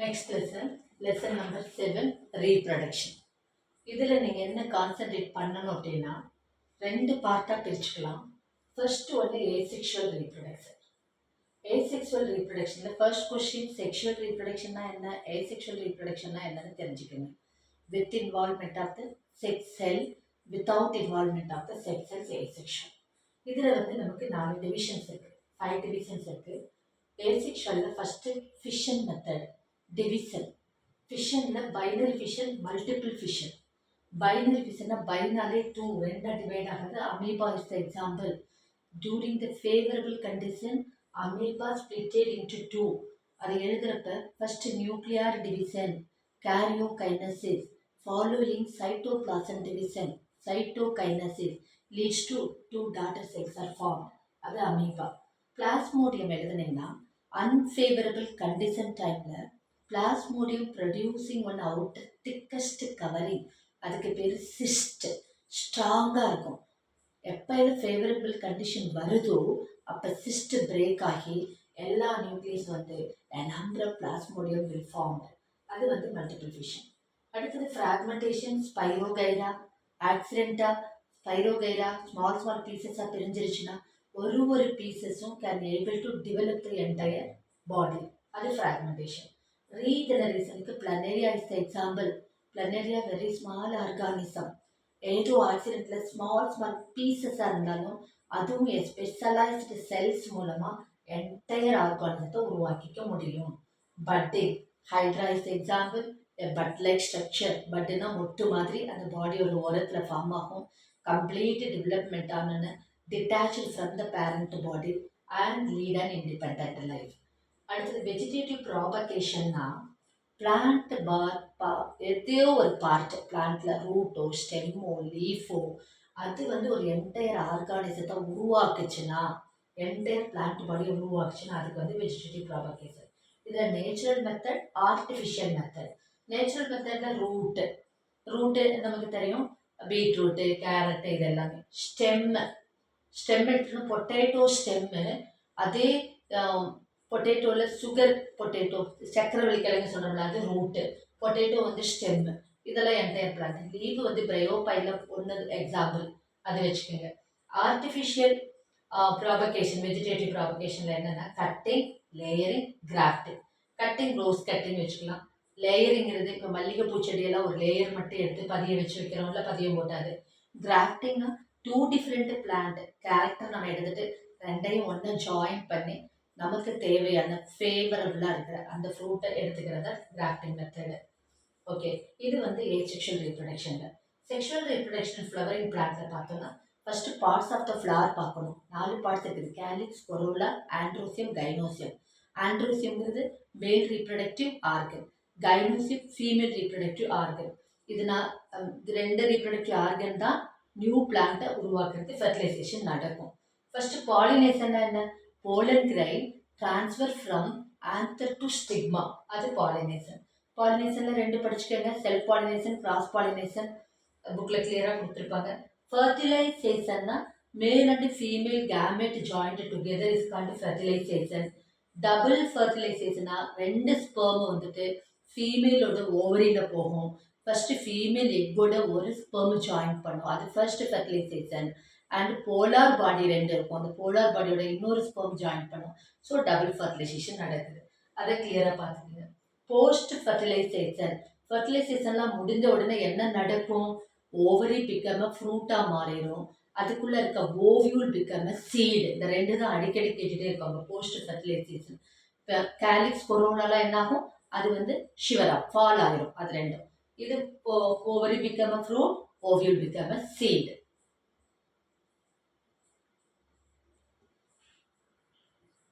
Next lesson number 7, reproduction. இதில் நீங்கள் என்ன கான்சன்ட்ரேட் பண்ணணும் அப்படின்னா ரெண்டு பார்ட்டாக பிரிச்சுக்கலாம். ஃபர்ஸ்ட் வந்து ஏசெக்ஷுவல் ரீப்ரொடக்ஷன். ஏசெக்ஷுவல் ரீப்ரொடக்ஷனில் ஃபர்ஸ்ட் கொஸ்டின் செக்ஷுவல் ரீப்ரொடக்ஷன்னா என்ன, ஏசெக்ஷுவல் ரீப்ரொடக்ஷன்னா என்னன்னு தெரிஞ்சுக்கோங்க. With involvement of the sex cell, without involvement of the sex cells asexual. இதில் வந்து நமக்கு 4 டிவிஷன்ஸ் இருக்குது, 5 டிவிஷன்ஸ் இருக்குது. ஏசெக்ஷுவலில் ஃபஸ்ட்டு ஃபிஷன் மெத்தட், டிவிஷன். ஃபிஷனில் binary fission, multiple fission. Binary ஃபிஷன்னா பைனாலே 2 ரெண்டாக டிவைட் ஆகுது. Amoeba is the example. During the favourable condition amoeba splitted into 2. அதை எழுதுகிறப்ப first nuclear division, karyokinesis, following cytoplasm division, cytokinesis leads to 2 daughter cells are formed. அது amoeba. Plasmodium எழுதுனீங்கன்னா unfavourable condition டைமில் plasmodium producing one out thickest covering, அதுக்கு பேர் cyst, ஸ்ட்ராங்காக இருக்கும். எப்போ இது ஃபேவரபிள் கண்டிஷன் வருதோ அப்போ சிஸ்ட் பிரேக் ஆகி எல்லா நியூக்ளியஸ் வந்து number of plasmodium will formed. அது வந்து மல்டிபிள் ஃபிஷன். அடுத்தது ஃப்ராக்மெண்டேஷன், ஸ்பைரோகைரா. ஆக்சிடெண்ட்டாக ஸ்பைரோகைரா ஸ்மால் பீசஸாக பிரிஞ்சிருச்சுன்னா ஒரு பீசஸும் can able to develop the entire body. அது ஃப்ராக்மெண்டேஷன். ரீஜெனரேஷனுக்கு planaria is the example. Planaria very small organism. ஏதோ ஆக்சிடென்ட்டில் ஸ்மால் பீசஸாக இருந்தாலும் அதுவும் ஸ்பெஷலைஸ்டு செல்ஸ் மூலமாக என்டையர் ஆர்கானிசத்தை உருவாக்கிக்க முடியும். Budding, hydra is example. Bud like structure. பட்டுனா மொட்டு மாதிரி அந்த பாடியோட ஓரத்தில் ஃபார்ம் ஆகும். கம்ப்ளீட் டெவலப்மெண்ட் ஆனன்னு detach from the parent body and lead and independent life. அடுத்தது வெஜிடேட்டிவ் ப்ராபகேஷன்னா பிளான்ட் எதையோ ஒரு பார்ட் பிளான்ட்ல ரூட்டோ ஸ்டெம்மோ லீஃபோ அது வந்து ஒரு என்டையர் ஆர்கானிசத்தை உருவாக்குச்சுன்னா, என்டையர் பிளான்ட் பாடியை உருவாக்குச்சுன்னா அதுக்கு வந்து வெஜிடேட்டிவ் ப்ராபகேஷன். இதில் natural method, artificial method. Natural மெத்தடில் ரூட்டு நமக்கு தெரியும், பீட்ரூட்டு, கேரட்டு, இது எல்லாமே. ஸ்டெம் எடுத்துன்னா பொட்டேட்டோ ஸ்டெம்மு. அதே பொட்டேட்டோவில் சுகர் பொட்டேட்டோ, சக்கரவள்ளி கிழங்கு சொல்கிறோம்ல, அது ரூட்டு. பொட்டேட்டோ வந்து ஸ்டெம்மு. இதெல்லாம் என்டையர் பிளான்ட். லீஃப் வந்து பிரயோபைல ஒன்று எக்ஸாம்பிள், அது வச்சுக்கோங்க. ஆர்டிஃபிஷியல் ப்ராபகேஷன், வெஜிடேட்டிவ் ப்ராபகேஷனில் என்னென்னா cutting, layering, grafting. Cutting rose cutting வச்சுக்கலாம். லேயரிங்கிறது இப்போ மல்லிகைப்பூ செடியெல்லாம் ஒரு லேயர் மட்டும் எடுத்து பதிய வச்சு வைக்கிறோம்ல, பதியம் போட்டாது. கிராஃப்டிங்னா 2 டிஃப்ரெண்ட் பிளான்ட் கேரக்டர் நம்ம எடுத்துகிட்டு ரெண்டையும் ஒன்று ஜாயின் பண்ணி நமக்கு தேவையான ஃபேவரபுளாக இருக்கிற அந்த ஃப்ரூட்டை எடுத்துக்கிறத கிராஃப்டிங் மெத்தடு. ஓகே, இது வந்து ஏசெக்ஷுவல் ரீப்ரொடக்ஷனில். செக்ஷுவல் ரீப்ரொடக்ஷன் ஃப்ளவரிங் பிளான்ட்டில் பார்த்தோம்னா first parts of the flower பார்க்கணும். 4 பார்ட்ஸ் இருக்குது. Calyx, corolla, androecium, gynoecium. ஆண்ட்ரோசியம்ங்கிறது male reproductive organ, gynoecium female reproductive organ. இது 2 ரீப்ரொடக்டிவ் ஆர்கன் தான் நியூ பிளான்ட்டை உருவாக்குறது, ஃபெர்டிலைசேஷன் நடக்கும். ஃபஸ்ட்டு பாலினேஷன்னா என்ன, pollen grain transfer from anther to stigma, அது பாலினேஷன். பாலினேஷனில் 2 படிச்சுக்கோங்க, செல்ஃப் பாலினேஷன், கிராஸ் பாலினேஷன். புக்கில் கிளியராக கொடுத்துருப்பாங்க. ஃபர்டிலைசேஷன்னா male and female gamete joint together is called fertilisation. Double ஃபர்டிலைசேஷனா 2 ஸ்பெர்ம் வந்துட்டு ஃபீமேலோட ஓவரியில் போகும். ஃபர்ஸ்ட் ஃபீமேல் எக்கோட ஒரு ஸ்பெர்ம் ஜாயின் பண்ணும், அது ஃபர்ஸ்ட் ஃபர்டிலைசேஷன். அண்ட் போலார் பாடி 2 இருக்கும், அந்த போலார் பாடியோட இன்னொரு ஸ்பெர்ம் ஜாயின் பண்ணும். ஸோ டபுள் ஃபர்டிலைசேஷன் நடக்குது. அதை கிளியராக பார்த்துக்கோங்க. போஸ்ட் ஃபர்டிலைசேஷன், ஃபர்டிலைசேஷன்லாம் முடிஞ்ச உடனே என்ன நடக்கும், ஓவரி பிகம் ஃப்ரூட்டாக மாறிடும். அதுக்குள்ளே இருக்க ஓவியூல் பிகம் சீடு. இந்த 2 தான் அடிக்கடி கேட்டுகிட்டே இருக்காங்க போஸ்ட் ஃபர்டிலைசேஷன். இப்போ கேலிக்ஸ், கொரோனாலாம் என்னாகும், அது வந்து ஷிவரா ஃபால் ஆகிடும். அது 2. இது ovary become fruit, ovule become seed.